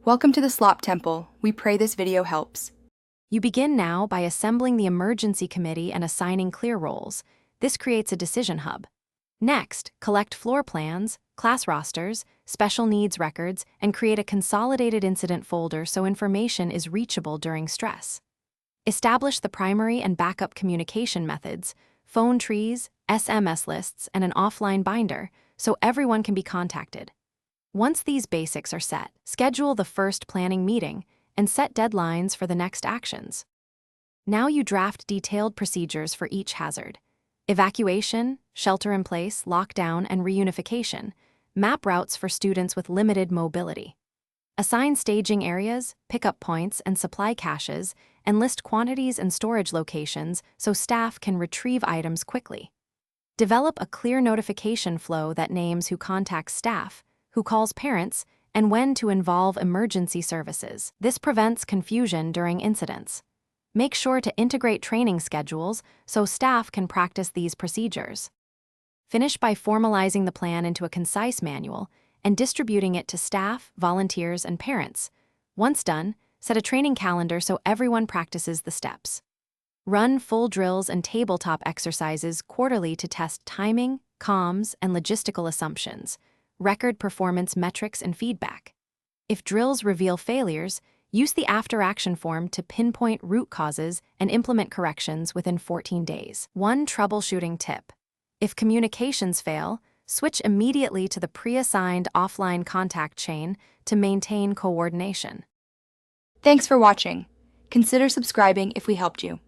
Welcome to the Slop Temple. We pray this video helps. You begin now by assembling the emergency committee and assigning clear roles. This creates a decision hub. Next, collect floor plans, class rosters, special needs records, and create a consolidated incident folder so information is reachable during stress. Establish the primary and backup communication methods, phone trees, SMS lists, and an offline binder so everyone can be contacted. Once these basics are set, schedule the first planning meeting and set deadlines for the next actions. Now you draft detailed procedures for each hazard: evacuation, shelter-in-place, lockdown, and reunification. Map routes for students with limited mobility. Assign staging areas, pickup points, and supply caches, and list quantities and storage locations so staff can retrieve items quickly. Develop a clear notification flow that names who contacts staff, who calls parents, and when to involve emergency services. This prevents confusion during incidents. Make sure to integrate training schedules so staff can practice these procedures. Finish by formalizing the plan into a concise manual and distributing it to staff, volunteers, and parents. Once done, set a training calendar so everyone practices the steps. Run full drills and tabletop exercises quarterly to test timing, comms, and logistical assumptions. Record performance metrics and feedback. If drills reveal failures, use the after-action form to pinpoint root causes and implement corrections within 14 days. One troubleshooting tip: if communications fail, switch immediately to the pre-assigned offline contact chain to maintain coordination. Thanks for watching. Consider subscribing if we helped you.